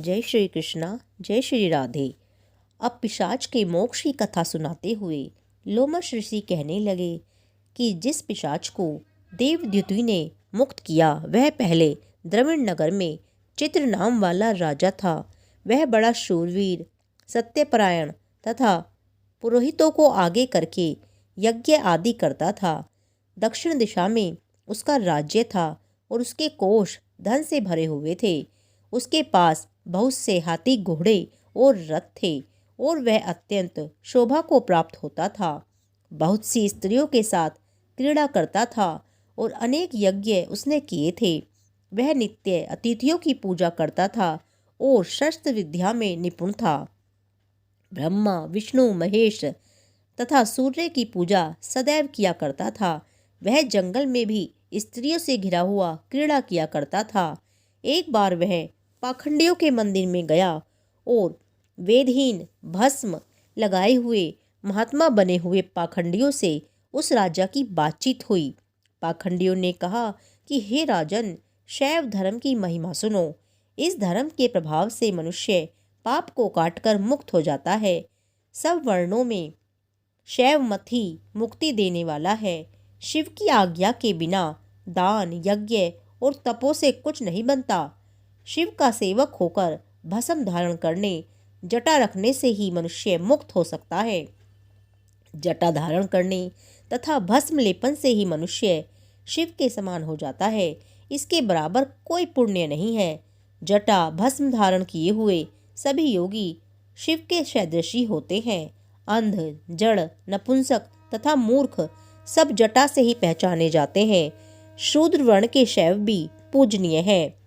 जय श्री कृष्णा, जय श्री राधे। अब पिशाच के मोक्ष की कथा सुनाते हुए लोमश ऋषि कहने लगे कि जिस पिशाच को देवद्युति ने मुक्त किया वह पहले द्रविड़ नगर में चित्र नाम वाला राजा था। वह बड़ा शूरवीर, सत्यपरायण तथा पुरोहितों को आगे करके यज्ञ आदि करता था। दक्षिण दिशा में उसका राज्य था और उसके कोष धन से भरे हुए थे। उसके पास बहुत से हाथी, घोड़े और रथ थे और वह अत्यंत शोभा को प्राप्त होता था। बहुत सी स्त्रियों के साथ क्रीड़ा करता था और अनेक यज्ञ उसने किए थे। वह नित्य अतिथियों की पूजा करता था और शस्त्र विद्या में निपुण था। ब्रह्मा, विष्णु, महेश तथा सूर्य की पूजा सदैव किया करता था। वह जंगल में भी स्त्रियों से घिरा हुआ क्रीड़ा किया करता था। एक बार वह पाखंडियों के मंदिर में गया और वेदहीन, भस्म लगाए हुए, महात्मा बने हुए पाखंडियों से उस राजा की बातचीत हुई। पाखंडियों ने कहा कि हे राजन, शैव धर्म की महिमा सुनो। इस धर्म के प्रभाव से मनुष्य पाप को काटकर मुक्त हो जाता है। सब वर्णों में शैव मत ही मुक्ति देने वाला है। शिव की आज्ञा के बिना दान, यज्ञ और तपों से कुछ नहीं बनता। शिव का सेवक होकर भस्म धारण करने, जटा रखने से ही मनुष्य मुक्त हो सकता है। जटा धारण करने तथा भस्म लेपन से ही मनुष्य शिव के समान हो जाता है। इसके बराबर कोई पुण्य नहीं है। जटा भस्म धारण किए हुए सभी योगी शिव के सदृशी होते हैं। अंध, जड़, नपुंसक तथा मूर्ख सब जटा से ही पहचाने जाते हैं। शूद्र वर्ण के शैव भी पूजनीय है।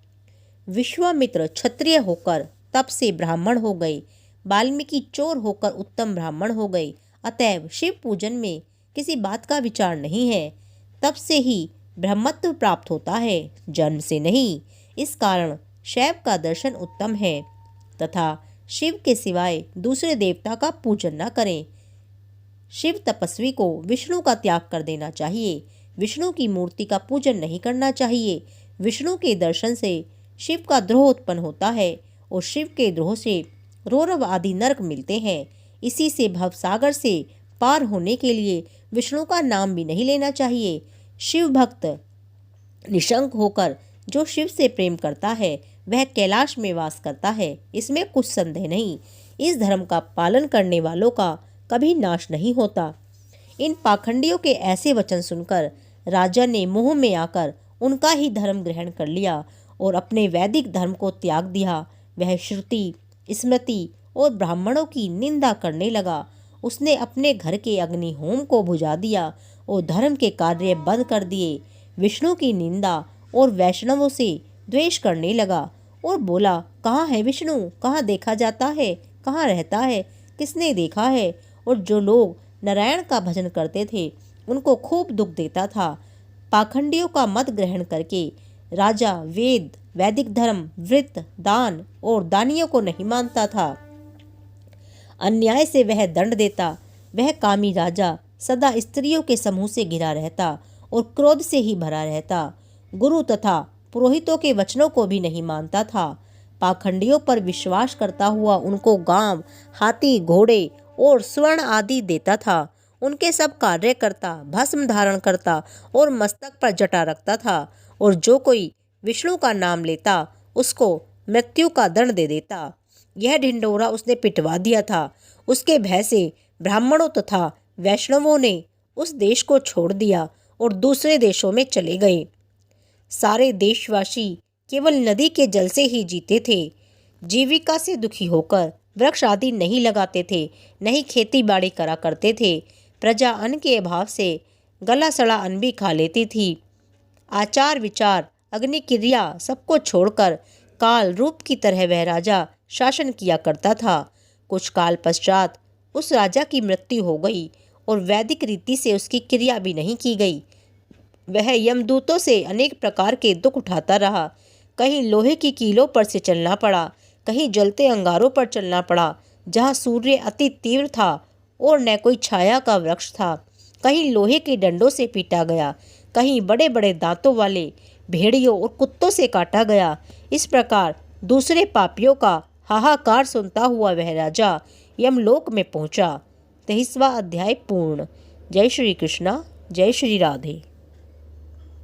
विश्वामित्र क्षत्रिय होकर तप से ब्राह्मण हो गए। वाल्मीकि चोर होकर उत्तम ब्राह्मण हो गए। अतएव शिव पूजन में किसी बात का विचार नहीं है। तप से ही ब्रह्मत्व प्राप्त होता है, जन्म से नहीं। इस कारण शैव का दर्शन उत्तम है तथा शिव के सिवाय दूसरे देवता का पूजन न करें। शिव तपस्वी को विष्णु का त्याग कर देना चाहिए। विष्णु की मूर्ति का पूजन नहीं करना चाहिए। विष्णु के दर्शन से शिव का द्रोह उत्पन्न होता है और शिव के द्रोह से रौरव आदि नरक मिलते हैं। इसी से भवसागर से पार होने के लिए विष्णु का नाम भी नहीं लेना चाहिए। शिव भक्त निशंक होकर जो शिव से प्रेम करता है वह कैलाश में वास करता है, इसमें कुछ संदेह नहीं। इस धर्म का पालन करने वालों का कभी नाश नहीं होता। इन पाखंडियों के ऐसे वचन सुनकर राजा ने मोह में आकर उनका ही धर्म ग्रहण कर लिया और अपने वैदिक धर्म को त्याग दिया। वह श्रुति, स्मृति और ब्राह्मणों की निंदा करने लगा। उसने अपने घर के अग्निहोम को बुझा दिया और धर्म के कार्य बंद कर दिए। विष्णु की निंदा और वैष्णवों से द्वेष करने लगा और बोला, कहाँ है विष्णु? कहाँ देखा जाता है? कहाँ रहता है? किसने देखा है? और जो लोग नारायण का भजन करते थे उनको खूब दुख देता था। पाखंडियों का मत ग्रहण करके राजा वेद, वैदिक धर्म, व्रत, दान और दानियों को नहीं मानता था। अन्याय से वह दंड देता। वह कामी राजा सदा स्त्रियों के समूह से घिरा रहता और क्रोध से ही भरा रहता। गुरु तथा पुरोहितों के वचनों को भी नहीं मानता था। पाखंडियों पर विश्वास करता हुआ उनको गांव, हाथी, घोड़े और स्वर्ण आदि देता था। उनके सब कार्य करता, भस्म धारण करता और मस्तक पर जटा रखता था। और जो कोई विष्णु का नाम लेता उसको मृत्यु का दंड दे देता। यह ढिंढोरा उसने पिटवा दिया था। उसके भय से ब्राह्मणों तथा वैष्णवों ने उस देश को छोड़ दिया और दूसरे देशों में चले गए। सारे देशवासी केवल नदी के जल से ही जीते थे। जीविका से दुखी होकर वृक्ष आदि नहीं लगाते थे, नहीं खेती बाड़ी करा करते थे। प्रजा अन्न के अभाव से गला सड़ा अन्न भी खा लेती थी। आचार, विचार, अग्नि क्रिया सबको छोड़कर काल रूप की तरह वह राजा शासन किया करता था। कुछ काल पश्चात उस राजा की मृत्यु हो गई और वैदिक रीति से उसकी क्रिया भी नहीं की गई। वह यमदूतों से अनेक प्रकार के दुख उठाता रहा। कहीं लोहे की कीलों पर से चलना पड़ा, कहीं जलते अंगारों पर चलना पड़ा जहाँ सूर्य अति तीव्र था और न कोई छाया का वृक्ष था। कहीं लोहे के डंडों से पीटा गया, कहीं बड़े बड़े दांतों वाले भेड़ियों और कुत्तों से काटा गया। इस प्रकार दूसरे पापियों का हाहाकार सुनता हुआ वह राजा यमलोक में पहुंचा। 23वां अध्याय पूर्ण। जय श्री कृष्णा, जय श्री राधे।